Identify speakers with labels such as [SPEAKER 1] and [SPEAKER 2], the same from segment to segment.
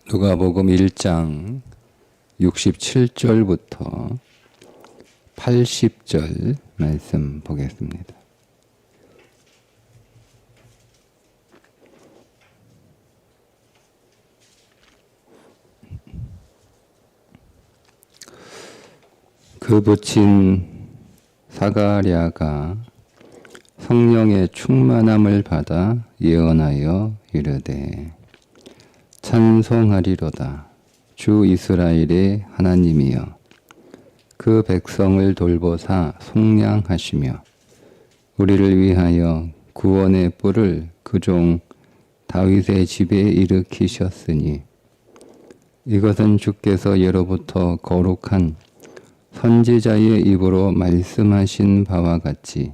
[SPEAKER 1] 누가복음 1장 67절부터 80절 말씀 보겠습니다. 그 부친 사가랴가 성령의 충만함을 받아 예언하여 이르되 찬송하리로다. 주 이스라엘의 하나님이여 그 백성을 돌보사 속량하시며 우리를 위하여 구원의 뿔을 그 종 다윗의 집에 일으키셨으니 이것은 주께서 예로부터 거룩한 선지자의 입으로 말씀하신 바와 같이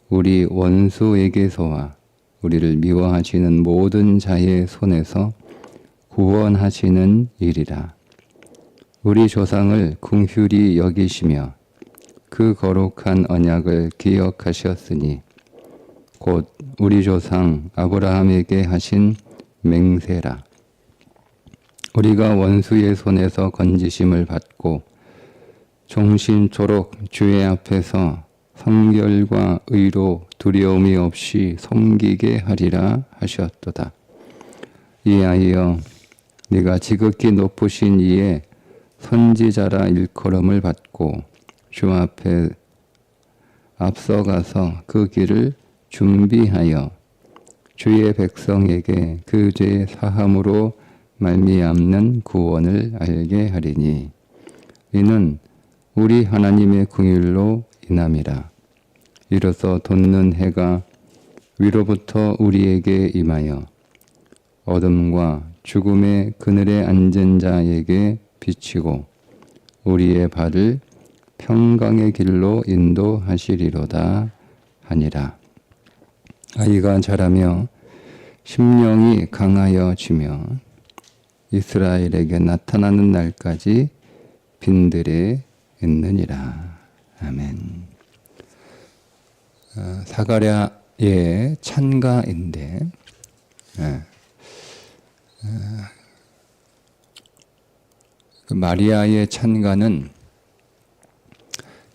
[SPEAKER 1] 우리 원수에게서와 우리를 미워하시는 모든 자의 손에서 구원하시는 일이라. 우리 조상을 긍휼히 여기시며 그 거룩한 언약을 기억하셨으니 곧 우리 조상 아브라함에게 하신 맹세라. 우리가 원수의 손에서 건지심을 받고 종신토록 주의 앞에서 성결과 의로 두려움이 없이 섬기게 하리라 하셨도다. 이하여 네가 지극히 높으신 이의 선지자라 일컬음을 받고 주 앞에 앞서가서 그 길을 준비하여 주의 백성에게 그 죄 사함으로 말미암는 구원을 알게 하리니 이는 우리 하나님의 긍휼로 인함이라. 이로써 돋는 해가 위로부터 우리에게 임하여 어둠과 죽음의 그늘에 앉은 자에게 비치고 우리의 발을 평강의 길로 인도하시리로다 하니라. 아이가 자라며 심령이 강하여지며 이스라엘에게 나타나는 날까지 빈들에 있느니라. 아멘. 사가랴의 찬가인데 그 마리아의 찬가는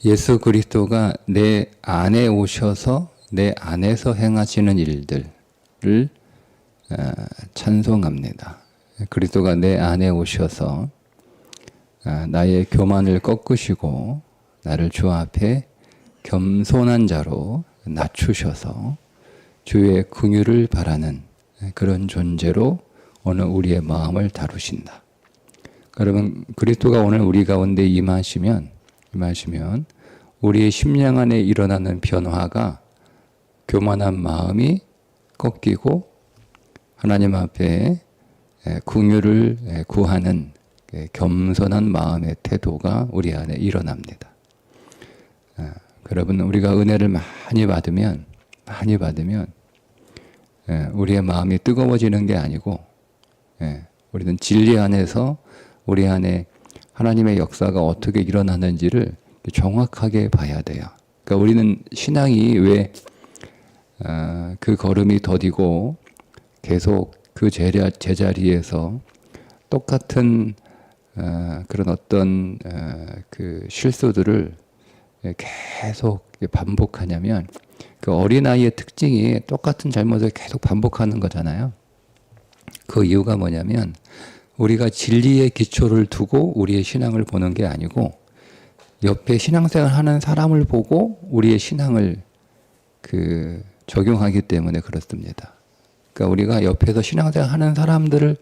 [SPEAKER 1] 예수 그리스도가 내 안에 오셔서 내 안에서 행하시는 일들을 찬송합니다. 그리스도가 내 안에 오셔서 나의 교만을 꺾으시고 나를 주 앞에 겸손한 자로 낮추셔서 주의 긍휼을 바라는 그런 존재로 오늘 우리의 마음을 다루신다. 여러분, 그리스도가 오늘 우리 가운데 임하시면 우리의 심령 안에 일어나는 변화가 교만한 마음이 꺾이고 하나님 앞에 긍휼을 구하는 겸손한 마음의 태도가 우리 안에 일어납니다. 여러분, 우리가 은혜를 많이 받으면 우리의 마음이 뜨거워지는 게 아니고 우리는 진리 안에서 우리 안에 하나님의 역사가 어떻게 일어나는지를 정확하게 봐야 돼요. 그러니까 우리는 신앙이 왜 그 걸음이 더디고 계속 그 제자리에서 똑같은 그런 어떤 그 실수들을 계속 반복하냐면 그 어린아이의 특징이 똑같은 잘못을 계속 반복하는 거잖아요. 그 이유가 뭐냐면 우리가 진리의 기초를 두고 우리의 신앙을 보는 게 아니고 옆에 신앙생활 하는 사람을 보고 우리의 신앙을 적용하기 때문에 그렇습니다. 그러니까 우리가 옆에서 신앙생활 하는 사람들을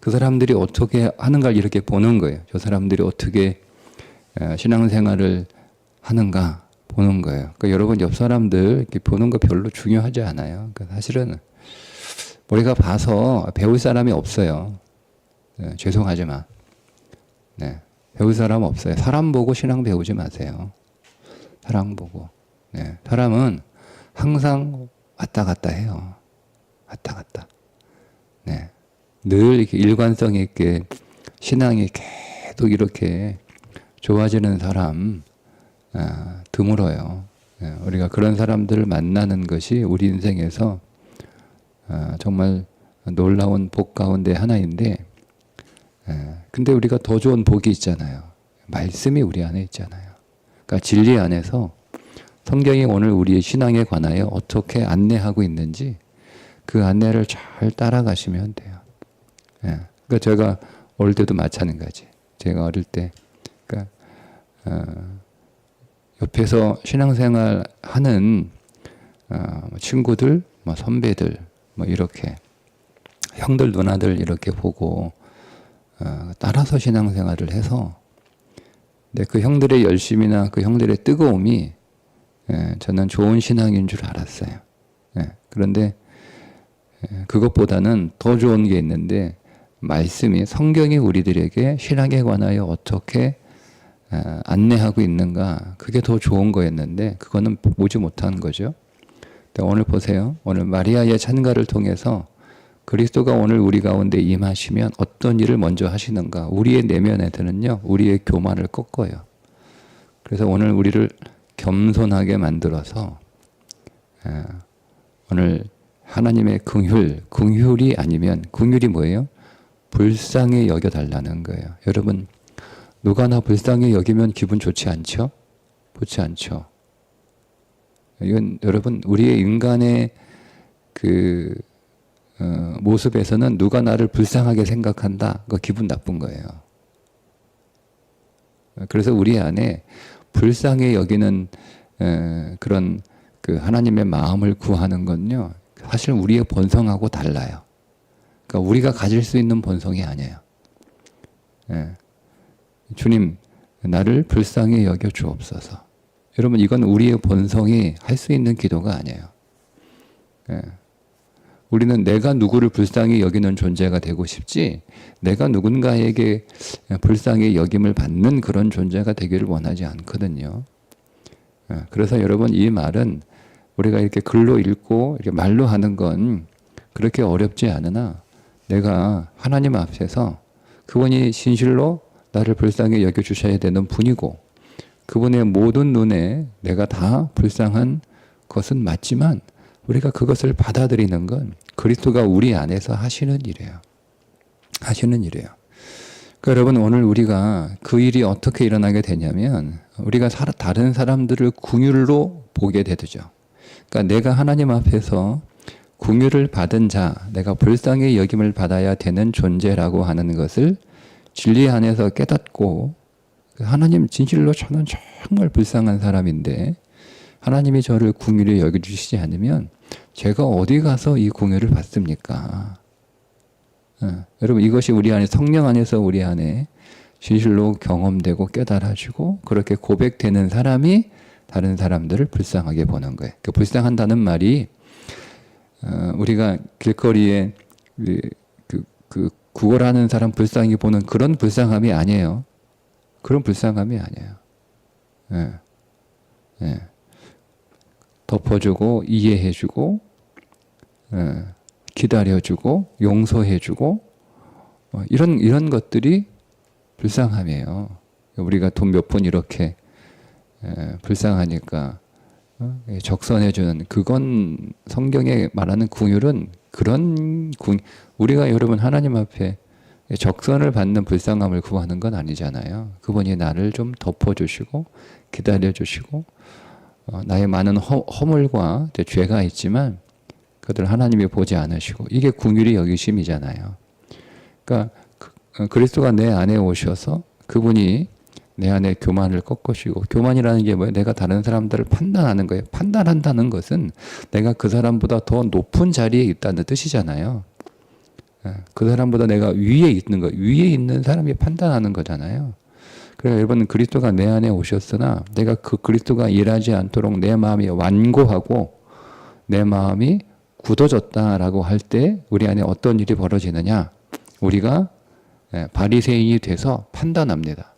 [SPEAKER 1] 그 사람들이 어떻게 하는가를 이렇게 보는 거예요. 저 사람들이 어떻게 신앙생활을 하는가 보는 거예요. 그러니까 여러분 옆 사람들 이렇게 보는 거 별로 중요하지 않아요. 그러니까 사실은 우리가 봐서 배울 사람이 없어요. 죄송하지만 배울 사람 없어요. 사람 보고 신앙 배우지 마세요. 사람 보고. 사람은 항상 왔다 갔다 해요. 왔다 갔다. 늘 이렇게 일관성 있게 신앙이 계속 이렇게 좋아지는 사람 드물어요. 우리가 그런 사람들을 만나는 것이 우리 인생에서 정말 놀라운 복 가운데 하나인데 근데 우리가 더 좋은 복이 있잖아요. 말씀이 우리 안에 있잖아요. 그러니까 진리 안에서 성경이 오늘 우리의 신앙에 관하여 어떻게 안내하고 있는지 그 안내를 잘 따라가시면 돼요. 예. 그러니까 제가 어릴 때도 마찬가지. 제가 어릴 때, 그러니까 옆에서 신앙생활 하는 친구들, 뭐 선배들, 뭐 이렇게 형들 누나들 이렇게 보고 따라서 신앙생활을 해서, 근데 그 형들의 열심이나 그 형들의 뜨거움이 저는 좋은 신앙인 줄 알았어요. 그런데 그것보다는 더 좋은 게 있는데, 말씀이, 성경이 우리들에게 신앙에 관하여 어떻게 안내하고 있는가, 그게 더 좋은 거였는데 그거는 보지 못한 거죠. 오늘 보세요. 오늘 마리아의 찬가를 통해서 그리스도가 오늘 우리 가운데 임하시면 어떤 일을 먼저 하시는가. 우리의 내면에서는요, 우리의 교만을 꺾어요. 그래서 오늘 우리를 겸손하게 만들어서 오늘 하나님의 긍휼이 아니면, 긍휼이 뭐예요? 불쌍히 여겨달라는 거예요. 여러분, 누가 나 불쌍히 여기면 기분 좋지 않죠? 좋지 않죠? 이건 여러분, 우리의 인간의 그 모습에서는 누가 나를 불쌍하게 생각한다, 그거 기분 나쁜 거예요. 그래서 우리 안에 불쌍히 여기는 그런 그 하나님의 마음을 구하는 건요, 사실 우리의 본성하고 달라요. 그러니까 우리가 가질 수 있는 본성이 아니에요. 주님, 나를 불쌍히 여겨 주옵소서. 여러분, 이건 우리의 본성이 할 수 있는 기도가 아니에요. 우리는 내가 누구를 불쌍히 여기는 존재가 되고 싶지, 내가 누군가에게 불쌍히 여김을 받는 그런 존재가 되기를 원하지 않거든요. 그래서 여러분, 이 말은 우리가 이렇게 글로 읽고 이렇게 말로 하는 건 그렇게 어렵지 않으나, 내가 하나님 앞에서 그분이 진실로 나를 불쌍히 여겨주셔야 되는 분이고, 그분의 모든 눈에 내가 다 불쌍한 것은 맞지만, 우리가 그것을 받아들이는 건 그리스도가 우리 안에서 하시는 일이에요. 하시는 일이에요. 그러니까 여러분, 오늘 우리가 그 일이 어떻게 일어나게 되냐면, 우리가 다른 사람들을 긍휼로 보게 되죠. 그러니까 내가 하나님 앞에서 긍휼을 받은 자, 내가 불쌍히 여김을 받아야 되는 존재라고 하는 것을 진리 안에서 깨닫고, 하나님, 진실로 저는 정말 불쌍한 사람인데 하나님이 저를 긍휼히 여겨주시지 않으면 제가 어디 가서 이 긍휼을 받습니까? 여러분, 이것이 우리 안에, 성령 안에서 우리 안에 진실로 경험되고 깨달아지고 그렇게 고백되는 사람이 다른 사람들을 불쌍하게 보는 거예요. 그 불쌍한다는 말이 우리가 길거리에 그 구걸하는 사람 불쌍히 보는 그런 불쌍함이 아니에요. 그런 불쌍함이 아니에요. 덮어주고 이해해주고 기다려주고 용서해주고 이런 것들이 불쌍함이에요. 우리가 돈 몇 푼 이렇게 불쌍하니까 적선해주는, 그건 성경에 말하는 긍휼은 그런 우리가 여러분 하나님 앞에 적선을 받는 불쌍함을 구하는 건 아니잖아요. 그분이 나를 좀 덮어주시고 기다려주시고 나의 많은 허물과 죄가 있지만 그들 하나님이 보지 않으시고, 이게 긍휼이 여기심이잖아요. 그러니까 그리스도가 내 안에 오셔서 그분이 내 안에 교만을 꺾으시고, 교만이라는 게 뭐예요? 내가 다른 사람들을 판단하는 거예요. 판단한다는 것은 내가 그 사람보다 더 높은 자리에 있다는 뜻이잖아요. 그 사람보다 내가 위에 있는 거, 위에 있는 사람이 판단하는 거잖아요. 그래서 여러분, 그리스도가 내 안에 오셨으나 내가 그 그리스도가 일하지 않도록 내 마음이 완고하고 내 마음이 굳어졌다라고 할 때 우리 안에 어떤 일이 벌어지느냐? 우리가 바리새인이 돼서 판단합니다.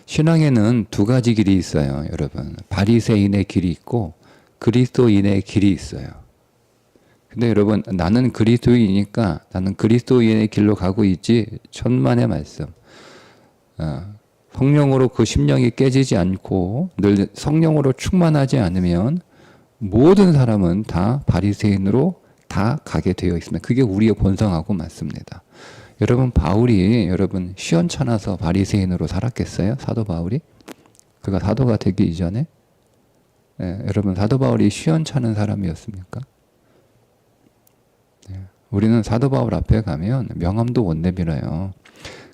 [SPEAKER 1] 신앙에는 두 가지 길이 있어요, 여러분. 바리새인의 길이 있고 그리스도인의 길이 있어요. 근데 여러분, 나는 그리스도인이니까 나는 그리스도인의 길로 가고 있지, 천만의 말씀. 성령으로 그 심령이 깨지지 않고 늘 성령으로 충만하지 않으면 모든 사람은 다 바리새인으로 다 가게 되어 있습니다. 그게 우리의 본성하고 맞습니다. 여러분 바울이 여러분 시원찮아서 바리새인으로 살았겠어요? 사도 바울이? 그가 사도가 되기 이전에? 여러분 사도 바울이 시원찮은 사람이었습니까? 우리는 사도 바울 앞에 가면 명함도 못 내밀어요.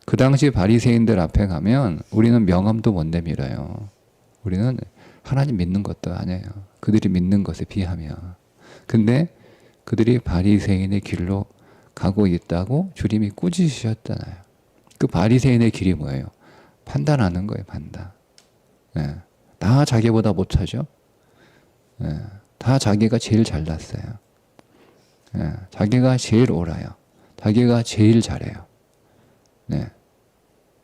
[SPEAKER 1] 그 당시 바리새인들 앞에 가면 우리는 명함도 못 내밀어요. 우리는 하나님 믿는 것도 아니에요. 그들이 믿는 것에 비하며. 근데 그들이 바리새인의 길로 가고 있다고 주님이 꾸짖으셨잖아요. 그 바리새인의 길이 뭐예요? 판단하는 거예요. 판단. 다 자기보다 못하죠. 다 자기가 제일 잘났어요. 자기가 제일 옳아요. 자기가 제일 잘해요.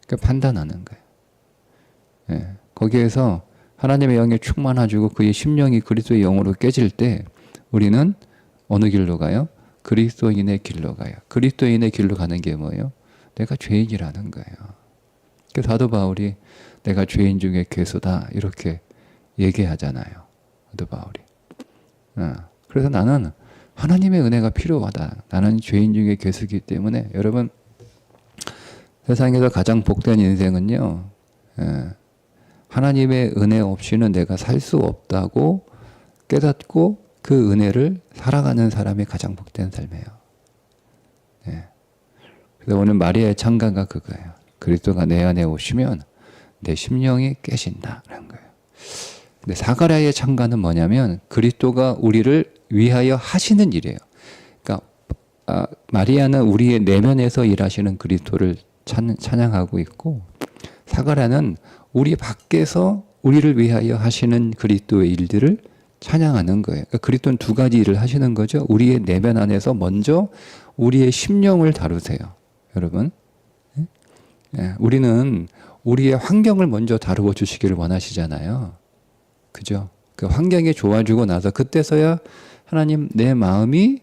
[SPEAKER 1] 그 판단하는 거예요. 거기에서 하나님의 영에 충만하시고 그의 심령이 그리스도의 영으로 깨질 때 우리는 어느 길로 가요? 그리스도인의 길로 가요. 그리스도인의 길로 가는 게 뭐예요? 내가 죄인이라는 거예요. 그 사도 바울이 내가 죄인 중에 괴수다 이렇게 얘기하잖아요. 사도 바울이. 그래서 나는 하나님의 은혜가 필요하다. 나는 죄인 중에 괴수이기 때문에 여러분 세상에서 가장 복된 인생은요. 하나님의 은혜 없이는 내가 살 수 없다고 깨닫고 그 은혜를 살아가는 사람이 가장 복된 삶이에요. 그래서 오늘 마리아의 찬가가 그거예요. 그리스도가 내 안에 오시면 내 심령이 깨진다라는 거예요. 근데 사가랴의 찬가는 뭐냐면 그리스도가 우리를 위하여 하시는 일이에요. 그러니까 마리아는 우리의 내면에서 일하시는 그리스도를 찬양하고 있고 사가랴는 우리 밖에서 우리를 위하여 하시는 그리스도의 일들을 찬양하는 거예요. 그러니까 그리스도는 두 가지 일을 하시는 거죠. 우리의 내면 안에서 먼저 우리의 심령을 다루세요. 여러분. 우리는 우리의 환경을 먼저 다루어 주시기를 원하시잖아요. 그죠? 그 환경이 좋아지고 나서 그때서야 하나님 내 마음이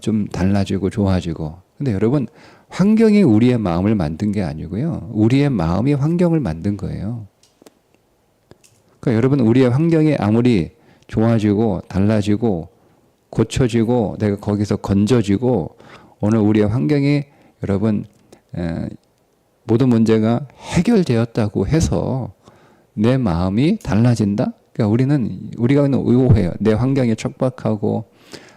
[SPEAKER 1] 좀 달라지고 좋아지고. 근데 여러분 환경이 우리의 마음을 만든 게 아니고요. 우리의 마음이 환경을 만든 거예요. 그러니까 여러분 우리의 환경이 아무리 좋아지고 달라지고 고쳐지고 내가 거기서 건져지고 오늘 우리의 환경이 여러분 모든 문제가 해결되었다고 해서 내 마음이 달라진다? 그러니까 우리가 의오해요. 내 환경이 척박하고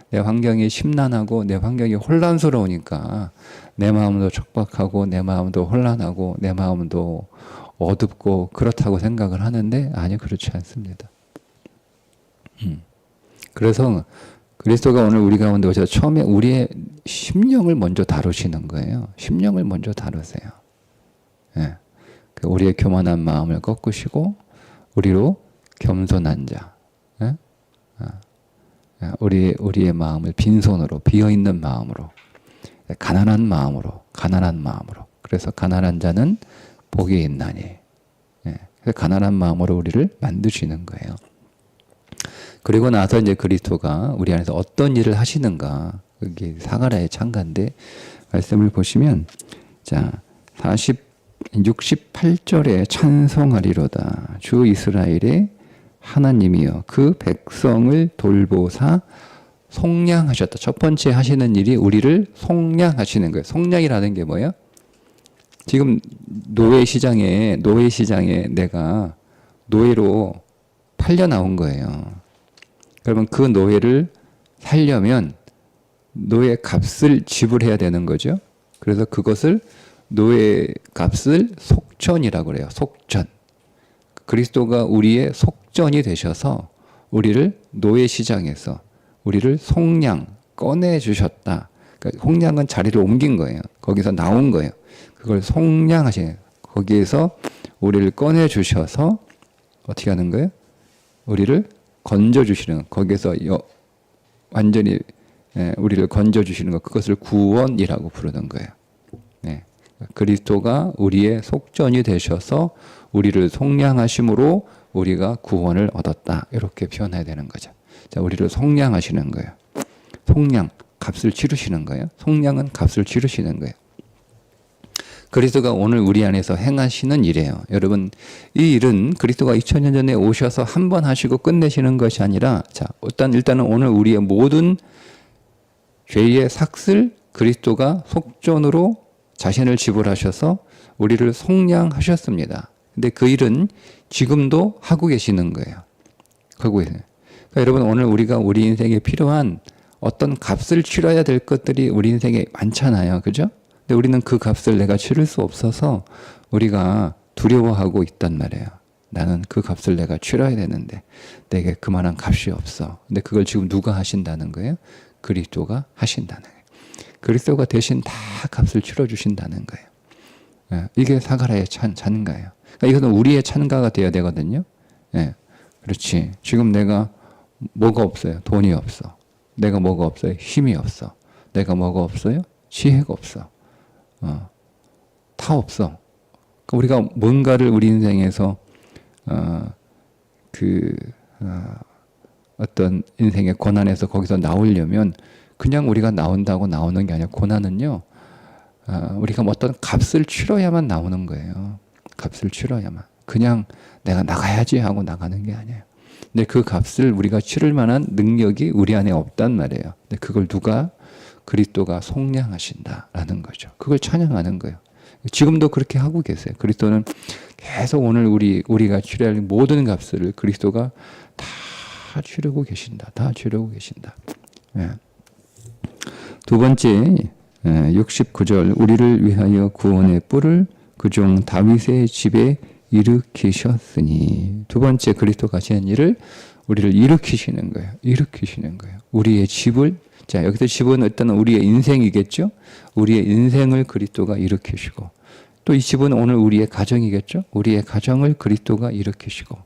[SPEAKER 1] 내 환경이 심란하고 내 환경이 혼란스러우니까 내 마음도 척박하고 내 마음도 혼란하고 내 마음도 어둡고 그렇다고 생각을 하는데 아니요, 그렇지 않습니다. 그래서 그리스도가 오늘 우리 가운데 오셔서 처음에 우리의 심령을 먼저 다루시는 거예요. 심령을 먼저 다루세요. 우리의 교만한 마음을 꺾으시고 우리로 겸손한 자, 우리의 마음을 빈손으로 비어있는 마음으로 가난한 마음으로 그래서 가난한 자는 복이 있나니 가난한 마음으로 우리를 만드시는 거예요. 그리고 나서 이제 그리스도가 우리 안에서 어떤 일을 하시는가 그게 사가랴의 찬가인데 말씀을 보시면 자 68절에 찬송하리로다 주 이스라엘의 하나님이여 그 백성을 돌보사 속량하셨다. 첫 번째 하시는 일이 우리를 속량하시는 거예요. 속량이라는 게 뭐예요? 지금 노예시장에 내가 노예로 팔려 나온 거예요. 그러면 그 노예를 살려면 노예 값을 지불해야 되는 거죠. 그래서 그것을 노예 값을 속전이라고 그래요. 속전. 그리스도가 우리의 속전이 되셔서 우리를 노예 시장에서 우리를 속량 꺼내 주셨다. 그러니까 속량은 자리를 옮긴 거예요. 거기서 나온 거예요. 그걸 속량하시는 거기에서 우리를 꺼내 주셔서 어떻게 하는 거예요? 우리를 건져 주시는 거기에서 완전히 우리를 건져 주시는 것 그것을 구원이라고 부르는 거예요. 그리스도가 우리의 속전이 되셔서 우리를 속량하심으로 우리가 구원을 얻었다. 이렇게 표현해야 되는 거죠. 자, 우리를 속량하시는 거예요. 속량, 값을 치르시는 거예요. 속량은 값을 치르시는 거예요. 그리스도가 오늘 우리 안에서 행하시는 일이에요. 여러분, 이 일은 그리스도가 2000년 전에 오셔서 한 번 하시고 끝내시는 것이 아니라 자, 일단은 오늘 우리의 모든 죄의 삭슬 그리스도가 속전으로 자신을 지불하셔서 우리를 속량하셨습니다. 근데 그 일은 지금도 하고 계시는 거예요. 하고 계세요. 그러니까 여러분 오늘 우리가 우리 인생에 필요한 어떤 값을 치러야 될 것들이 우리 인생에 많잖아요. 그죠? 근데 우리는 그 값을 내가 치를 수 없어서 우리가 두려워하고 있단 말이에요. 나는 그 값을 내가 치러야 되는데 내게 그만한 값이 없어. 근데 그걸 지금 누가 하신다는 거예요? 그리스도가 하신다는 거예요. 그리스도가 대신 다 값을 치러주신다는 거예요. 예, 이게 사가라의 찬가예요. 그러니까 이것은 우리의 찬가가 되어야 되거든요. 예, 그렇지. 지금 내가 뭐가 없어요? 돈이 없어. 내가 뭐가 없어요? 힘이 없어. 내가 뭐가 없어요? 지혜가 없어. 다 없어. 그러니까 우리가 뭔가를 우리 인생에서 어떤 인생의 고난에서 거기서 나오려면 그냥 우리가 나온다고 나오는 게 아니라 고난은요, 우리가 어떤 값을 치러야만 나오는 거예요. 값을 치러야만. 그냥 내가 나가야지 하고 나가는 게 아니에요. 근데 그 값을 우리가 치를 만한 능력이 우리 안에 없단 말이에요. 근데 그걸 누가? 그리스도가 속량하신다라는 거죠. 그걸 찬양하는 거예요. 지금도 그렇게 하고 계세요. 그리스도는 계속 오늘 우리가 치러야 할 모든 값을 그리스도가 다 치르고 계신다. 다 치르고 계신다. 예. 두 번째 69절 우리를 위하여 구원의 뿔을 그 종 다윗의 집에 일으키셨으니 두 번째 그리스도가 하시는 일을 우리를 일으키시는 거예요. 일으키시는 거예요. 우리의 집을 자 여기서 집은 일단 우리의 인생이겠죠. 우리의 인생을 그리스도가 일으키시고 또 이 집은 오늘 우리의 가정이겠죠. 우리의 가정을 그리스도가 일으키시고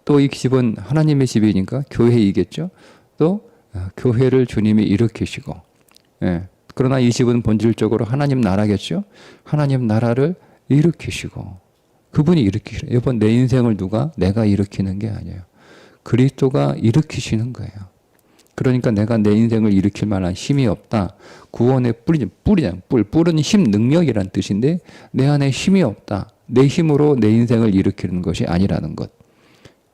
[SPEAKER 1] 또 이 집은 하나님의 집이니까 교회이겠죠. 또 교회를 주님이 일으키시고 예. 그러나 이 집은 본질적으로 하나님 나라겠죠. 하나님 나라를 일으키시고 그분이 일으키시는 이번 내 인생을 누가? 내가 일으키는 게 아니에요. 그리스도가 일으키시는 거예요. 그러니까 내가 내 인생을 일으킬 만한 힘이 없다. 구원의 뿔이잖아요. 뿔은 힘, 능력이란 뜻인데 내 안에 힘이 없다. 내 힘으로 내 인생을 일으키는 것이 아니라는 것.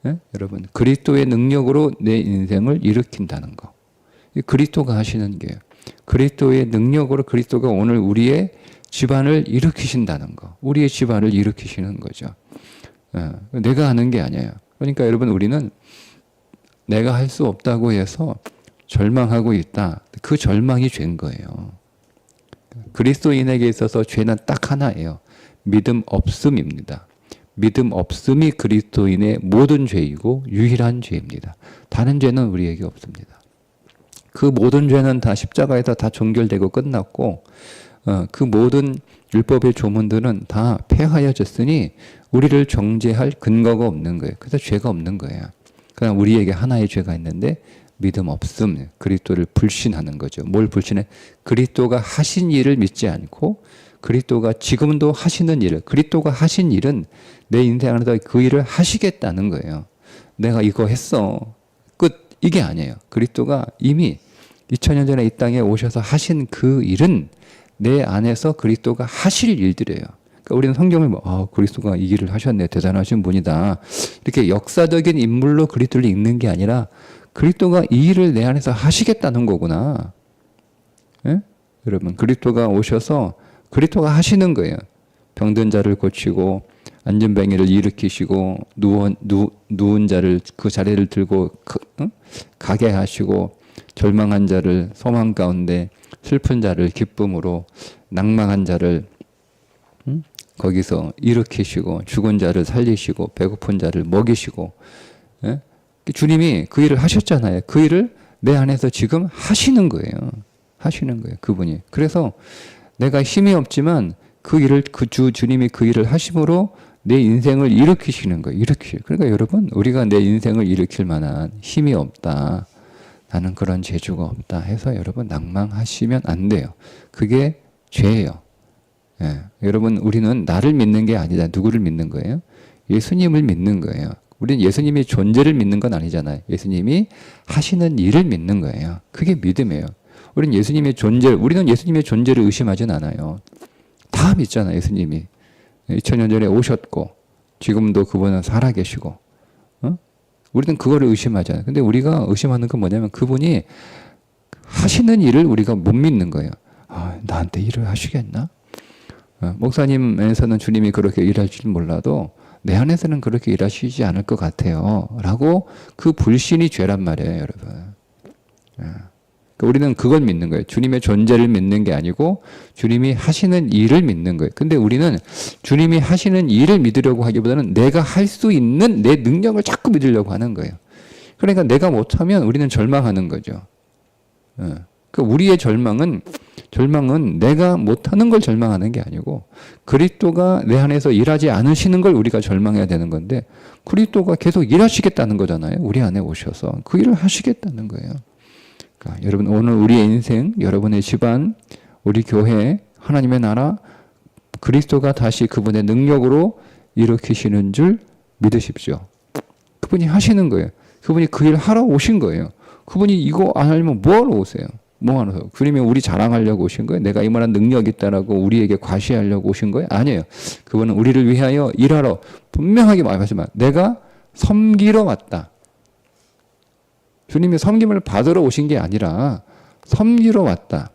[SPEAKER 1] 예? 여러분 그리스도의 능력으로 내 인생을 일으킨다는 거. 그리스도가 하시는 게요. 그리스도의 능력으로 그리스도가 오늘 우리의 집안을 일으키신다는 거. 우리의 집안을 일으키시는 거죠. 내가 하는 게 아니에요. 그러니까 여러분 우리는 내가 할 수 없다고 해서 절망하고 있다. 그 절망이 죄인 거예요. 그리스도인에게 있어서 죄는 딱 하나예요. 믿음 없음입니다. 믿음 없음이 그리스도인의 모든 죄이고 유일한 죄입니다. 다른 죄는 우리에게 없습니다. 그 모든 죄는 다 십자가에서 다 종결되고 끝났고 그 모든 율법의 조문들은 다 폐하여졌으니 우리를 정죄할 근거가 없는 거예요. 그래서 죄가 없는 거예요. 그냥 우리에게 하나의 죄가 있는데 믿음 없음, 그리스도를 불신하는 거죠. 뭘 불신해? 그리스도가 하신 일을 믿지 않고 그리스도가 지금도 하시는 일을, 그리스도가 하신 일은 내 인생 안에서 그 일을 하시겠다는 거예요. 내가 이거 했어. 끝. 이게 아니에요. 그리스도가 이미 2000년 전에 이 땅에 오셔서 하신 그 일은 내 안에서 그리스도가 하실 일들이에요. 그러니까 우리는 성경을 그리스도가 이 일을 하셨네. 대단하신 분이다. 이렇게 역사적인 인물로 그리스도를 읽는 게 아니라 그리스도가 이 일을 내 안에서 하시겠다는 거구나. 예? 여러분 그리스도가 오셔서 그리스도가 하시는 거예요. 병든 자를 고치고 안전뱅이를 일으키시고 누운 자를 그 자리를 들고 가게 하시고 절망한 자를 소망 가운데 슬픈 자를 기쁨으로 낭망한 자를 거기서 일으키시고 죽은 자를 살리시고 배고픈 자를 먹이시고 예? 주님이 그 일을 하셨잖아요. 그 일을 내 안에서 지금 하시는 거예요. 하시는 거예요. 그분이. 그래서 내가 힘이 없지만 그 일을 주님이 그 일을 하심으로 내 인생을 일으키시는 거예요. 그러니까 여러분 우리가 내 인생을 일으킬 만한 힘이 없다. 나는 그런 재주가 없다 해서 여러분 낭망하시면 안 돼요. 그게 죄예요. 예. 여러분 우리는 나를 믿는 게 아니다. 누구를 믿는 거예요? 예수님을 믿는 거예요. 우리는 예수님의 존재를 믿는 건 아니잖아요. 예수님이 하시는 일을 믿는 거예요. 그게 믿음이에요. 우리는 예수님의 존재를 의심하진 않아요. 다 믿잖아요. 예수님이 2000년 전에 오셨고 지금도 그분은 살아계시고 우리는 그거를 의심하잖아요. 근데 우리가 의심하는 건 뭐냐면 그분이 하시는 일을 우리가 못 믿는 거예요. 아, 나한테 일을 하시겠나? 목사님에서는 주님이 그렇게 일할 줄 몰라도 내 안에서는 그렇게 일하시지 않을 것 같아요. 라고 그 불신이 죄란 말이에요, 여러분. 우리는 그걸 믿는 거예요. 주님의 존재를 믿는 게 아니고 주님이 하시는 일을 믿는 거예요. 근데 우리는 주님이 하시는 일을 믿으려고 하기보다는 내가 할 수 있는 내 능력을 자꾸 믿으려고 하는 거예요. 그러니까 내가 못하면 우리는 절망하는 거죠. 그러니까 우리의 절망은 내가 못하는 걸 절망하는 게 아니고 그리스도가 내 안에서 일하지 않으시는 걸 우리가 절망해야 되는 건데 그리스도가 계속 일하시겠다는 거잖아요. 우리 안에 오셔서 그 일을 하시겠다는 거예요. 그러니까 여러분 오늘 우리의 인생, 여러분의 집안, 우리 교회, 하나님의 나라, 그리스도가 다시 그분의 능력으로 일으키시는 줄 믿으십시오. 그분이 하시는 거예요. 그분이 그 일 하러 오신 거예요. 그분이 이거 안 하려면 뭐하러 오세요? 뭐하러? 주님이 우리 자랑하려고 오신 거예요? 내가 이만한 능력이 있다라고 우리에게 과시하려고 오신 거예요? 아니에요. 그분은 우리를 위하여 일하러 분명하게 말하지만 내가 섬기러 왔다. 주님이 섬김을 받으러 오신 게 아니라 섬기러 왔다.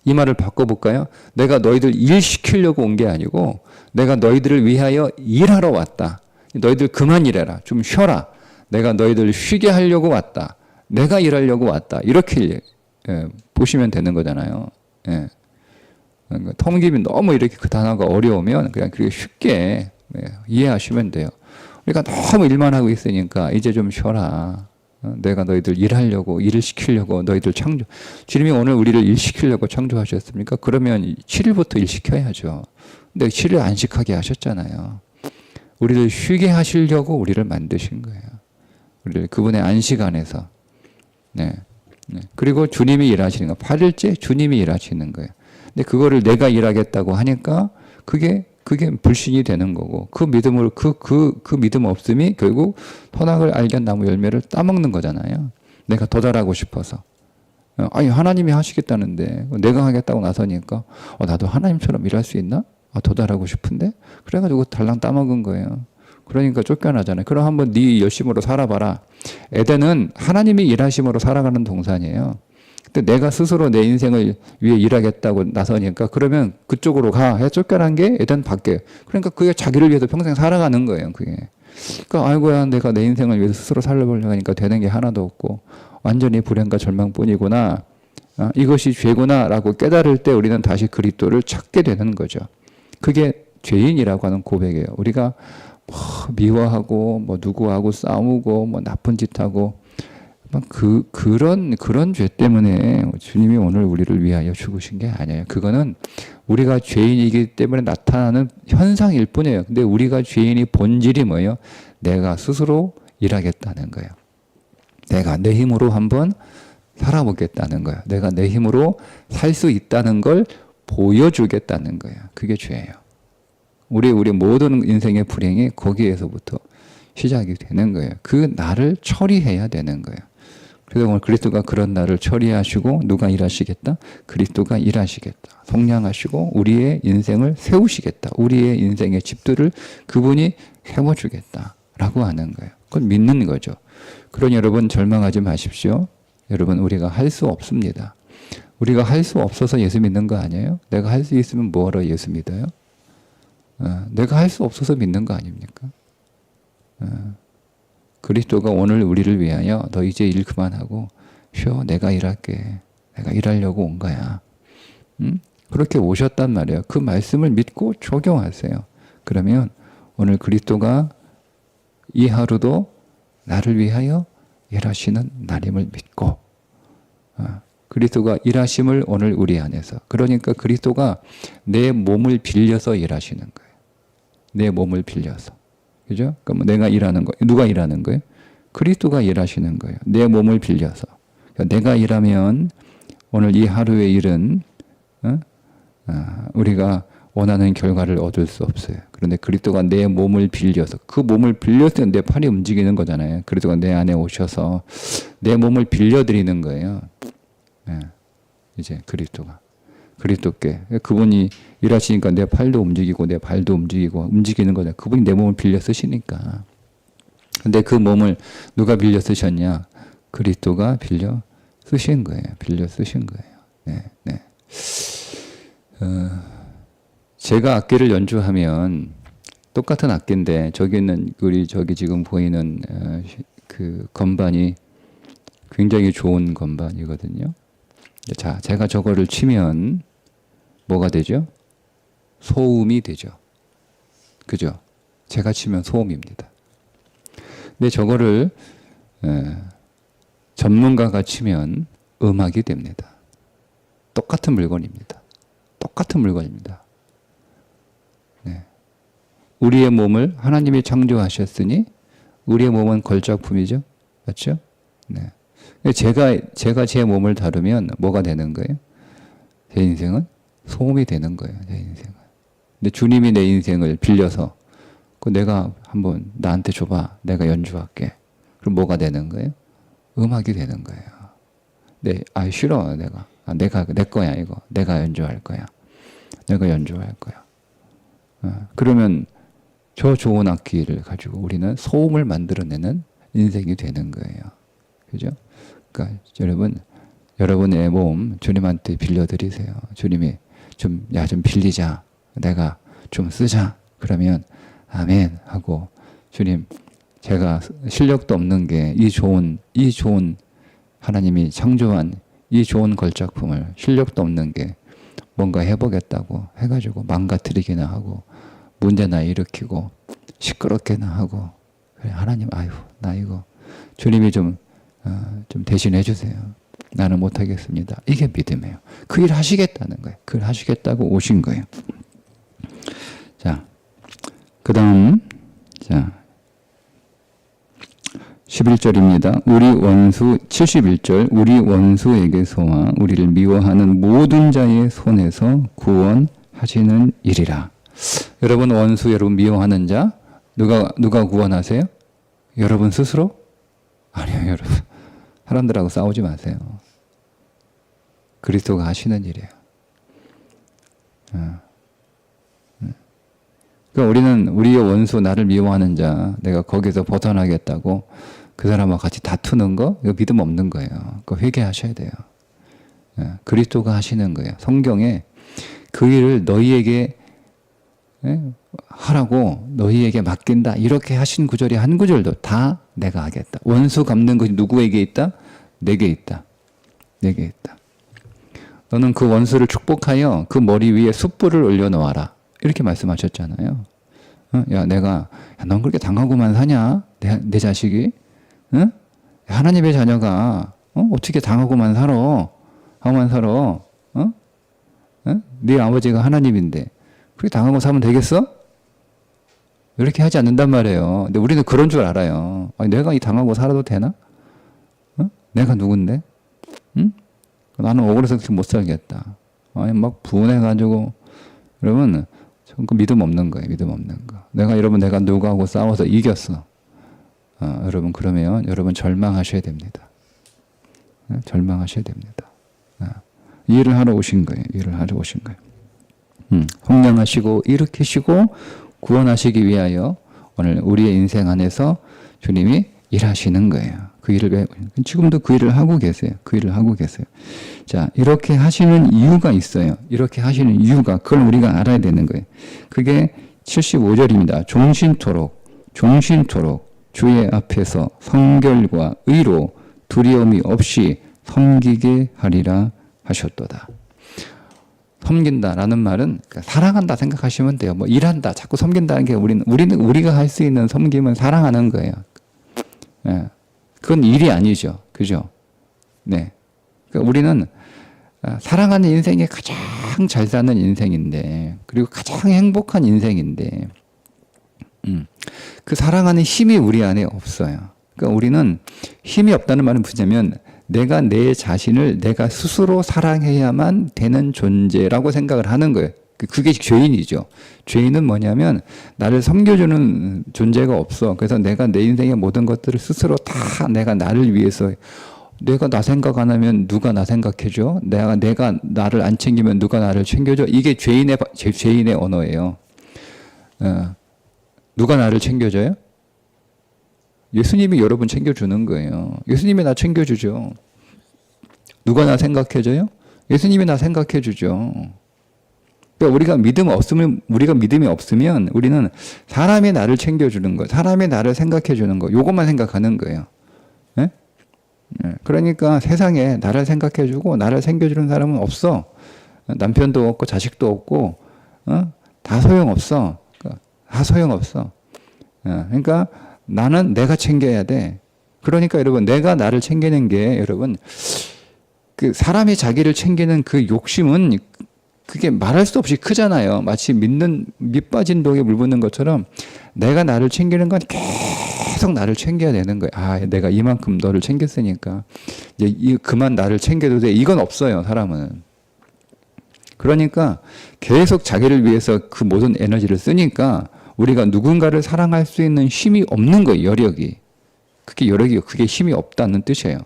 [SPEAKER 1] 이 말을 바꿔볼까요? 내가 너희들 일시키려고 온 게 아니고 내가 너희들을 위하여 일하러 왔다. 너희들 그만 일해라. 좀 쉬어라. 내가 너희들 쉬게 하려고 왔다. 내가 일하려고 왔다. 이렇게 보시면 되는 거잖아요. 그러니까 섬김이 너무 이렇게 그 단어가 어려우면 그냥 그렇게 쉽게 이해하시면 돼요. 우리가 너무 일만 하고 있으니까 이제 좀 쉬어라. 내가 너희들 일하려고, 일을 시키려고 너희들 창조. 주님이 오늘 우리를 일시키려고 창조하셨습니까? 그러면 7일부터 일시켜야죠. 근데 7일 안식하게 하셨잖아요. 우리를 쉬게 하시려고 우리를 만드신 거예요. 우리를 그분의 안식 안에서. 그리고 주님이 일하시는 거. 8일째 주님이 일하시는 거예요. 근데 그거를 내가 일하겠다고 하니까 그게 불신이 되는 거고 그 믿음을 그 믿음 없음이 결국 선악을 알게 한 나무 열매를 따먹는 거잖아요. 내가 더 잘하고 싶어서. 아니 하나님이 하시겠다는데 내가 하겠다고 나서니까 나도 하나님처럼 일할 수 있나? 더 잘하고 싶은데? 그래가지고 달랑 따먹은 거예요. 그러니까 쫓겨나잖아요. 그럼 한번 네 열심으로 살아봐라. 에덴은 하나님이 일하심으로 살아가는 동산이에요. 근데 내가 스스로 내 인생을 위해 일하겠다고 나서니까 그러면 그쪽으로 가. 해 쫓겨난 게 에덴 밖에. 그러니까 그게 자기를 위해서 평생 살아가는 거예요. 그게. 그러니까 아이고야 내가 내 인생을 위해서 스스로 살려보려고 하니까 되는 게 하나도 없고 완전히 불행과 절망뿐이구나. 이것이 죄구나 라고 깨달을 때 우리는 다시 그리스도를 찾게 되는 거죠. 그게 죄인이라고 하는 고백이에요. 우리가 미워하고 누구하고 싸우고 나쁜 짓하고 그런 죄 때문에 주님이 오늘 우리를 위하여 죽으신 게 아니에요. 그거는 우리가 죄인이기 때문에 나타나는 현상일 뿐이에요. 근데 우리가 죄인이 본질이 뭐예요? 내가 스스로 일하겠다는 거예요. 내가 내 힘으로 한번 살아보겠다는 거예요. 내가 내 힘으로 살 수 있다는 걸 보여주겠다는 거예요. 그게 죄예요. 우리 모든 인생의 불행이 거기에서부터 시작이 되는 거예요. 그 나를 처리해야 되는 거예요. 그래서 오늘 그리스도가 그런 나를 처리하시고 누가 일하시겠다? 그리스도가 일하시겠다. 성량하시고 우리의 인생을 세우시겠다. 우리의 인생의 집들을 그분이 세워주겠다. 라고 하는 거예요. 그건 믿는 거죠. 그러니 여러분 절망하지 마십시오. 여러분 우리가 할 수 없습니다. 우리가 할 수 없어서 예수 믿는 거 아니에요? 내가 할 수 있으면 뭐하러 예수 믿어요? 내가 할 수 없어서 믿는 거 아닙니까? 그리스도가 오늘 우리를 위하여 너 이제 일 그만하고 쉬어. 내가 일할게. 내가 일하려고 온 거야. 그렇게 오셨단 말이에요. 그 말씀을 믿고 적용하세요. 그러면 오늘 그리스도가 이 하루도 나를 위하여 일하시는 날임을 믿고 그리스도가 일하심을 오늘 우리 안에서 그러니까 그리스도가 내 몸을 빌려서 일하시는 거예요. 내 몸을 빌려서. 그죠? 그럼 내가 일하는 거 누가 일하는 거예요? 그리스도가 일하시는 거예요. 내 몸을 빌려서. 그러니까 내가 일하면 오늘 이 하루의 일은 우리가 원하는 결과를 얻을 수 없어요. 그런데 그리스도가 내 몸을 빌려서 그 몸을 빌려서 내 팔이 움직이는 거잖아요. 그리스도가 내 안에 오셔서 내 몸을 빌려드리는 거예요. 이제 그리스도께 그분이 일하시니까 내 팔도 움직이고 내 발도 움직이고 움직이는 거잖아요. 그분이 내 몸을 빌려 쓰시니까. 근데 그 몸을 누가 빌려 쓰셨냐? 그리스도가 빌려 쓰신 거예요. 빌려 쓰신 거예요. 네, 네. 제가 악기를 연주하면 똑같은 악기인데 저기 있는 우리 저기 지금 보이는 그 건반이 굉장히 좋은 건반이거든요. 자, 제가 저거를 치면 뭐가 되죠? 소음이 되죠. 그죠? 제가 치면 소음입니다. 근데 저거를 전문가가 치면 음악이 됩니다. 똑같은 물건입니다. 똑같은 물건입니다. 네. 우리의 몸을 하나님이 창조하셨으니 우리의 몸은 걸작품이죠. 맞죠? 네. 제가 제 몸을 다루면 뭐가 되는 거예요? 제 인생은 소음이 되는 거예요. 제 인생은. 근데 주님이 내 인생을 빌려서 내가 한번 나한테 줘봐. 내가 연주할게. 그럼 뭐가 되는 거예요? 음악이 되는 거예요. 네, 싫어. 내가 내 거야 이거. 내가 연주할 거야. 내가 연주할 거야. 그러면 저 좋은 악기를 가지고 우리는 소음을 만들어내는 인생이 되는 거예요. 그죠? 그러니까 여러분의 몸 주님한테 빌려드리세요. 주님이 좀 빌리자. 내가 좀 쓰자. 그러면 아멘 하고 주님 제가 실력도 없는 게 이 좋은 하나님이 창조한 이 좋은 걸작품을 실력도 없는 게 뭔가 해보겠다고 해가지고 망가뜨리기나 하고 문제나 일으키고 시끄럽게나 하고 그래 하나님 나 이거 주님이 좀 대신해 주세요. 나는 못하겠습니다. 이게 믿음이에요. 그 일 하시겠다는 거예요. 그 일 하시겠다고 오신 거예요. 자, 그 다음, 자, 11절입니다. 우리 원수, 71절, 우리 원수에게서와 우리를 미워하는 모든 자의 손에서 구원하시는 일이라. 여러분 원수, 여러분 미워하는 자, 누가 구원하세요? 여러분 스스로? 아니요, 여러분. 사람들하고 싸우지 마세요. 그리스도가 하시는 일이에요. 그러니까 우리는 우리의 원수, 나를 미워하는 자, 내가 거기서 벗어나겠다고 그 사람과 같이 다투는 거, 이거 믿음 없는 거예요. 그거 회개하셔야 돼요. 그리스도가 하시는 거예요. 성경에 그 일을 너희에게 하라고 너희에게 맡긴다. 이렇게 하신 구절이 한 구절도 다 내가 하겠다. 원수 갚는 것이 누구에게 있다? 내게 있다. 내게 있다. 너는 그 원수를 축복하여 그 머리 위에 숯불을 올려놓아라. 이렇게 말씀하셨잖아요. 넌 그렇게 당하고만 사냐? 내 자식이? 응? 하나님의 자녀가 어떻게 당하고만 살아? 하고만 살아? 네 아버지가 하나님인데 그렇게 당하고 살면 되겠어? 이렇게 하지 않는단 말이에요. 근데 우리는 그런 줄 알아요. 내가 이 당하고 살아도 되나? 내가 누군데? 응? 나는 억울해서 그렇게 못 살겠다. 막 분해가지고 여러분 그 믿음 없는 거예요. 믿음 없는 거. 내가 누구하고 싸워서 이겼어. 여러분 그러면 여러분 절망하셔야 됩니다. 절망하셔야 됩니다. 이 일을 하러 오신 거예요. 일을 하러 오신 거예요. 성령하시고 일으키시고 구원하시기 위하여 오늘 우리의 인생 안에서 주님이 일하시는 거예요. 그 일을 지금도 그 일을 하고 계세요. 그 일을 하고 계세요. 자, 이렇게 하시는 이유가 있어요. 이렇게 하시는 이유가 그걸 우리가 알아야 되는 거예요. 그게 75절입니다. 종신토록 주의 앞에서 성결과 의로 두려움이 없이 섬기게 하리라 하셨도다. 섬긴다라는 말은 사랑한다 생각하시면 돼요. 뭐 일한다, 자꾸 섬긴다는 게 우리가 할 수 있는 섬김은 사랑하는 거예요. 예. 그건 일이 아니죠. 그죠? 네. 그러니까 우리는 사랑하는 인생이 가장 잘 사는 인생인데, 그리고 가장 행복한 인생인데, 그 사랑하는 힘이 우리 안에 없어요. 그러니까 우리는 힘이 없다는 말은 뭐냐면, 내가 내 자신을 내가 스스로 사랑해야만 되는 존재라고 생각을 하는 거예요. 그게 죄인이죠. 죄인은 뭐냐면 나를 섬겨주는 존재가 없어. 그래서 내가 내 인생의 모든 것들을 스스로 다 내가 나를 위해서, 내가 나 생각 안 하면 누가 나 생각해줘? 내가 나를 안 챙기면 누가 나를 챙겨줘? 이게 죄인의 언어예요. 누가 나를 챙겨줘요? 예수님이 여러분 챙겨주는 거예요. 예수님이 나 챙겨주죠. 누가 나 생각해줘요? 예수님이 나 생각해주죠. 그러니까 우리가 믿음이 없으면 우리는 사람이 나를 챙겨주는 거, 사람이 나를 생각해주는 거, 요것만 생각하는 거예요. 예? 예. 그러니까 세상에 나를 생각해주고 나를 챙겨주는 사람은 없어. 남편도 없고 자식도 없고, 다 소용없어. 다 소용없어. 그러니까 나는 내가 챙겨야 돼. 그러니까 여러분, 내가 나를 챙기는 게 여러분, 그 사람이 자기를 챙기는 그 욕심은 그게 말할 수 없이 크잖아요. 마치 밑 빠진 독에 물 붓는 것처럼 내가 나를 챙기는 건 계속 나를 챙겨야 되는 거예요. 아, 내가 이만큼 너를 챙겼으니까 이제 그만 나를 챙겨도 돼. 이건 없어요, 사람은. 그러니까 계속 자기를 위해서 그 모든 에너지를 쓰니까 우리가 누군가를 사랑할 수 있는 힘이 없는 거예요, 여력이. 그게 힘이 없다는 뜻이에요.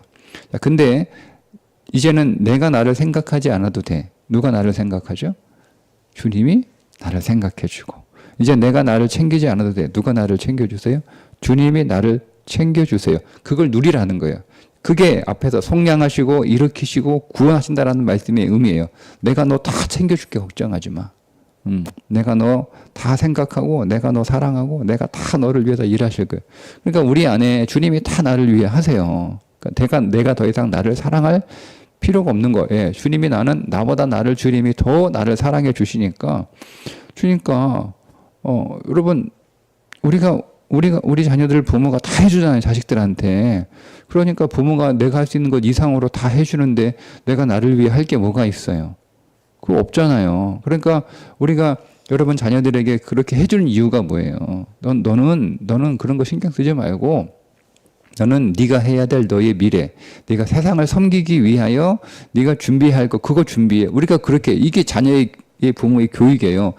[SPEAKER 1] 근데 이제는 내가 나를 생각하지 않아도 돼. 누가 나를 생각하죠? 주님이 나를 생각해주고. 이제 내가 나를 챙기지 않아도 돼. 누가 나를 챙겨주세요? 주님이 나를 챙겨주세요. 그걸 누리라는 거예요. 그게 앞에서 속량하시고 일으키시고 구원하신다라는 말씀의 의미예요. 내가 너 다 챙겨줄게, 걱정하지 마. 내가 너 다 생각하고 내가 너 사랑하고 내가 다 너를 위해서 일하실 거예요. 그러니까 우리 안에 주님이 다 나를 위해 하세요. 그러니까 내가 더 이상 나를 사랑할 필요가 없는 거예요. 주님이 나보다 주님이 더 나를 사랑해 주시니까, 여러분, 우리 자녀들 부모가 다 해주잖아요, 자식들한테. 그러니까 부모가 내가 할 수 있는 것 이상으로 다 해주는데 내가 나를 위해 할 게 뭐가 있어요? 그거 없잖아요. 그러니까 우리가 여러분 자녀들에게 그렇게 해주는 이유가 뭐예요? 너는 그런 거 신경 쓰지 말고, 너는 네가 해야 될 너의 미래, 네가 세상을 섬기기 위하여 네가 준비해야 할 거, 그거 준비해. 우리가 그렇게, 이게 자녀의 부모의 교육이에요.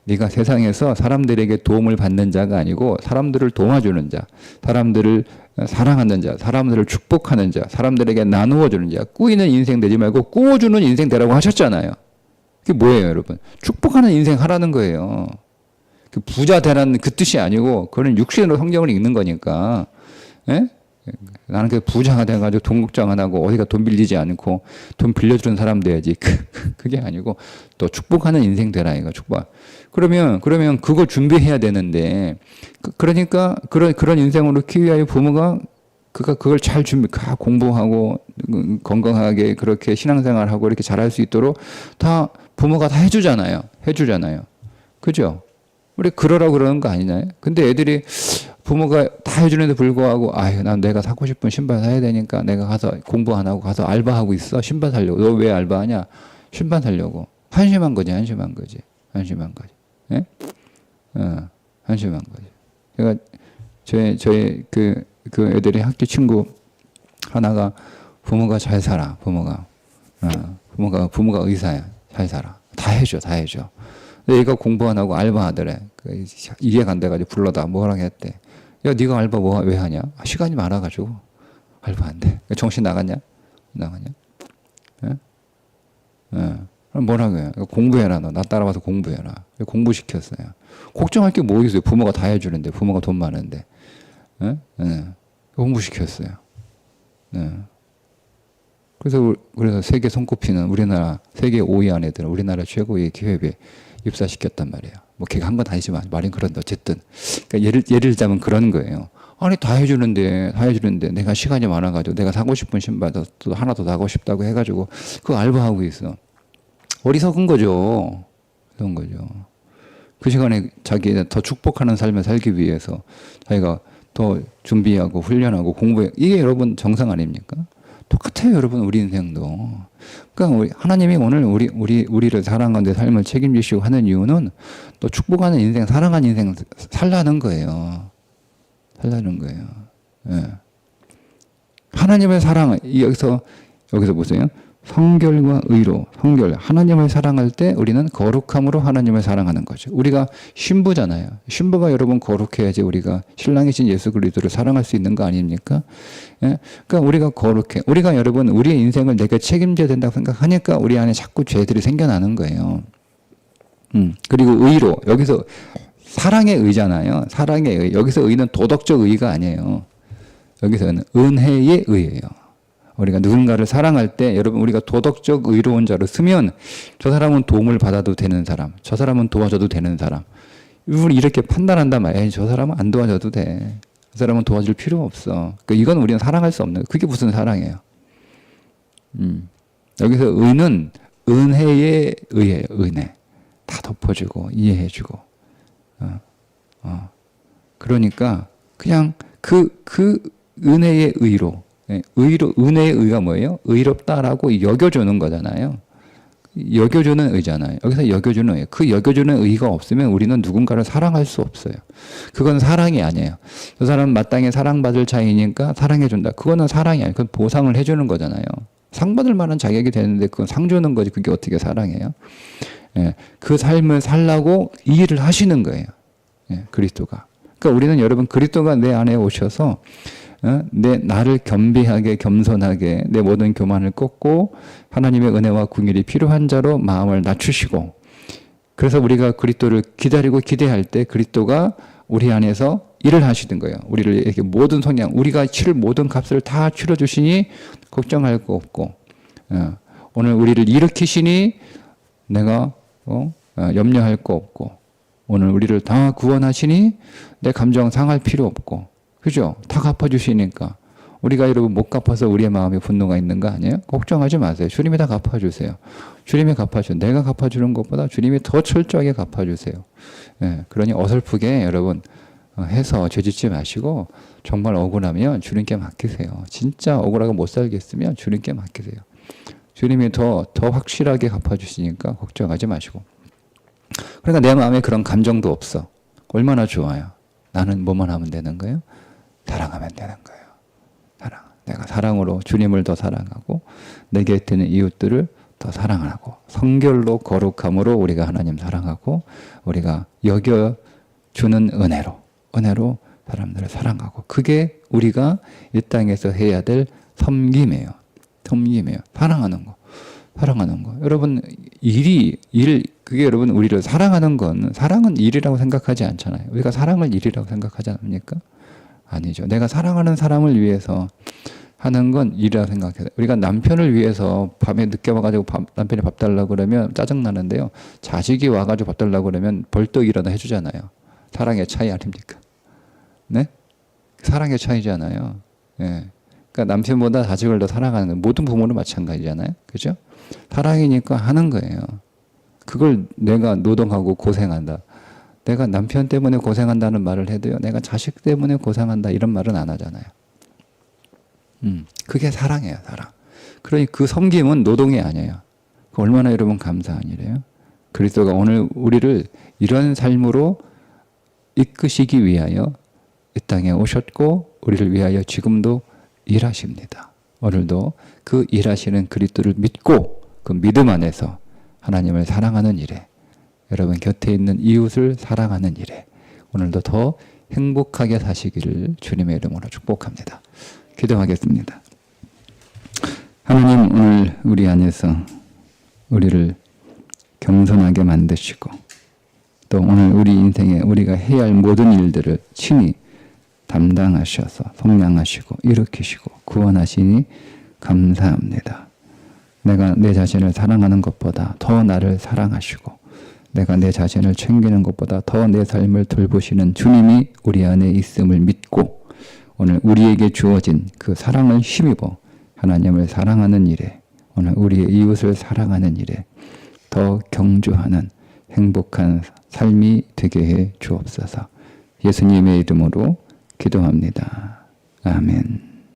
[SPEAKER 1] 네가 세상에서 사람들에게 도움을 받는 자가 아니고 사람들을 도와주는 자, 사람들을 사랑하는 자, 사람들을 축복하는 자, 사람들에게 나누어 주는 자, 꾸이는 인생 되지 말고 꾸어주는 인생 되라고 하셨잖아요. 그게 뭐예요, 여러분? 축복하는 인생 하라는 거예요. 그 부자 되라는 그 뜻이 아니고, 그거는 육신으로 성경을 읽는 거니까. 예? 나는 그 부자가 돼가지고 돈 걱정 안 하고 어디가 돈 빌리지 않고 돈 빌려주는 사람 돼야지. 그게 아니고 또 축복하는 인생 되라, 이거 축복. 그러면 그걸 준비해야 되는데, 그러니까 그런 인생으로 키우기 위하여 부모가 그걸 잘 공부하고 건강하게 그렇게 신앙생활하고 이렇게 잘할 수 있도록 다 부모가 다 해주잖아요. 그죠? 우리 그러라고 그러는 거 아니냐요? 근데 애들이 부모가 다 해주는데 불구하고, 난 내가 사고 싶은 신발 사야 되니까 내가 가서 공부 안 하고 가서 알바하고 있어. 신발 사려고. 너 왜 알바하냐? 신발 사려고. 한심한 거지. 예? 한심한 거지. 제가 저의 그 애들의 학교 친구 하나가 부모가 잘 살아. 부모가 의사야. 잘 살아. 다 해줘. 근데 얘가 공부 안 하고 알바하더래. 이해가 안 돼가지고 불러다 뭐라고 했대. 야, 네가 알바 왜 하냐? 시간이 많아가지고 알바 안 돼. 정신 나갔냐? 예? 그럼 뭐라고 해요? 공부해라, 너. 나 따라와서 공부해라. 공부시켰어요. 걱정할 게 뭐 있어요? 부모가 다 해주는데, 부모가 돈 많은데. 공부시켰어요. 그래서 세계 손꼽히는 우리나라 세계 5위 안에들은 우리나라 최고의 기업에 입사시켰단 말이에요. 뭐 걔가 한 건 아니지만 말은 그런데 어쨌든. 그러니까 예를 들자면 그런 거예요. 아니 다 해주는데 내가 시간이 많아가지고 내가 사고 싶은 신발도 하나 더 사고 싶다고 해가지고 그거 알바하고 있어. 어리석은 거죠. 그 시간에 자기 더 축복하는 삶을 살기 위해서 자기가 더 준비하고 훈련하고 공부해. 이게 여러분 정상 아닙니까? 똑같아요, 여러분. 우리 인생도. 그러니까 하나님이 오늘 우리를 사랑하는 데 삶을 책임지시고 하는 이유는 또 축복하는 인생, 사랑하는 인생 살라는 거예요. 예. 하나님의 사랑, 여기서 보세요. 성결과 의로, 하나님을 사랑할 때 우리는 거룩함으로 하나님을 사랑하는 거죠. 우리가 신부잖아요. 신부가 여러분 거룩해야지 우리가 신랑이신 예수 그리스도를 사랑할 수 있는 거 아닙니까? 예? 그러니까 우리가 거룩해. 우리가 여러분 우리의 인생을 내가 책임져야 된다고 생각하니까 우리 안에 자꾸 죄들이 생겨나는 거예요. 그리고 의로, 여기서 사랑의 의잖아요. 사랑의 의. 여기서 의는 도덕적 의가 아니에요. 여기서는 은혜의 의예요. 우리가 누군가를 사랑할 때 여러분 우리가 도덕적 의로운 자로 쓰면 저 사람은 도움을 받아도 되는 사람, 저 사람은 도와줘도 되는 사람, 이렇게 판단한단 말이에요. 저 사람은 안 도와줘도 돼. 그 사람은 도와줄 필요 없어. 그러니까 이건 우리는 사랑할 수 없는 거예요. 그게 무슨 사랑이에요. 여기서 의는 은혜에 의해요. 은혜. 다 덮어주고 이해해주고. 그러니까 그냥 그 은혜의 의로, 은혜의 의가 뭐예요? 의롭다라고 여겨주는 거잖아요. 여겨주는 의잖아요. 여기서 여겨주는 의. 그 여겨주는 의가 없으면 우리는 누군가를 사랑할 수 없어요. 그건 사랑이 아니에요. 저 사람 마땅히 사랑받을 자이니까 사랑해준다. 그거는 사랑이 아니에요. 그건 보상을 해주는 거잖아요. 상 받을 만한 자격이 되는데 그건 상 주는 거지. 그게 어떻게 사랑해요? 예, 그 삶을 살라고 이 일을 하시는 거예요. 예, 그리스도가. 그러니까 우리는 여러분 그리스도가 내 안에 오셔서 나를 겸비하게 겸손하게 내 모든 교만을 꺾고 하나님의 은혜와 궁율이 필요한 자로 마음을 낮추시고, 그래서 우리가 그리스도를 기다리고 기대할 때 그리스도가 우리 안에서 일을 하시는 거예요. 우리를 이렇게 모든 성량, 우리가 치를 모든 값을 다 치러주시니 걱정할 거 없고, 오늘 우리를 일으키시니 내가 염려할 거 없고, 오늘 우리를 다 구원하시니 내 감정 상할 필요 없고, 그죠? 다 갚아주시니까. 우리가 여러분 못 갚아서 우리의 마음에 분노가 있는 거 아니에요? 걱정하지 마세요. 주님이 다 갚아주세요. 주님이 갚아주세요. 내가 갚아주는 것보다 주님이 더 철저하게 갚아주세요. 예, 그러니 어설프게 여러분 해서 죄짓지 마시고, 정말 억울하면 주님께 맡기세요. 진짜 억울하고 못 살겠으면 주님께 맡기세요. 주님이 더 확실하게 갚아주시니까 걱정하지 마시고. 그러니까 내 마음에 그런 감정도 없어. 얼마나 좋아요. 나는 뭐만 하면 되는 거예요? 사랑하면 되는 거예요. 사랑. 내가 사랑으로 주님을 더 사랑하고 내 곁에 있는 이웃들을 더 사랑하고 성결로 거룩함으로 우리가 하나님 사랑하고 우리가 여겨주는 은혜로 사람들을 사랑하고, 그게 우리가 이 땅에서 해야 될 섬김이에요. 사랑하는 거. 여러분 그게 여러분 우리를 사랑하는 건, 사랑은 일이라고 생각하지 않잖아요. 우리가 사랑을 일이라고 생각하지 않습니까? 아니죠. 내가 사랑하는 사람을 위해서 하는 건 일이라고 생각해요. 우리가 남편을 위해서 밤에 늦게 와가지고 남편이 밥 달라고 그러면 짜증나는데요. 자식이 와가지고 밥 달라고 그러면 벌떡 일어나 해주잖아요. 사랑의 차이 아닙니까? 네? 사랑의 차이잖아요. 예. 그러니까 남편보다 자식을 더 사랑하는 거예요. 모든 부모는 마찬가지잖아요. 그죠? 사랑이니까 하는 거예요. 그걸 내가 노동하고 고생한다. 내가 남편 때문에 고생한다는 말을 해도요, 내가 자식 때문에 고생한다 이런 말은 안 하잖아요. 그게 사랑이에요, 사랑. 그러니 그 섬김은 노동이 아니에요. 얼마나 여러분 감사한 일이에요. 그리스도가 오늘 우리를 이런 삶으로 이끄시기 위하여 이 땅에 오셨고 우리를 위하여 지금도 일하십니다. 오늘도 그 일하시는 그리스도를 믿고 그 믿음 안에서 하나님을 사랑하는 일에, 여러분 곁에 있는 이웃을 사랑하는 일에 오늘도 더 행복하게 사시기를 주님의 이름으로 축복합니다. 기도하겠습니다. 하나님, 오늘 우리 안에서 우리를 겸손하게 만드시고 또 오늘 우리 인생에 우리가 해야 할 모든 일들을 친히 담당하셔서 성량하시고 일으키시고 구원하시니 감사합니다. 내가 내 자신을 사랑하는 것보다 더 나를 사랑하시고 내가 내 자신을 챙기는 것보다 더 내 삶을 돌보시는 주님이 우리 안에 있음을 믿고 오늘 우리에게 주어진 그 사랑을 힘입어 하나님을 사랑하는 일에, 오늘 우리의 이웃을 사랑하는 일에 더 경주하는 행복한 삶이 되게 해 주옵소서. 예수님의 이름으로 기도합니다. 아멘.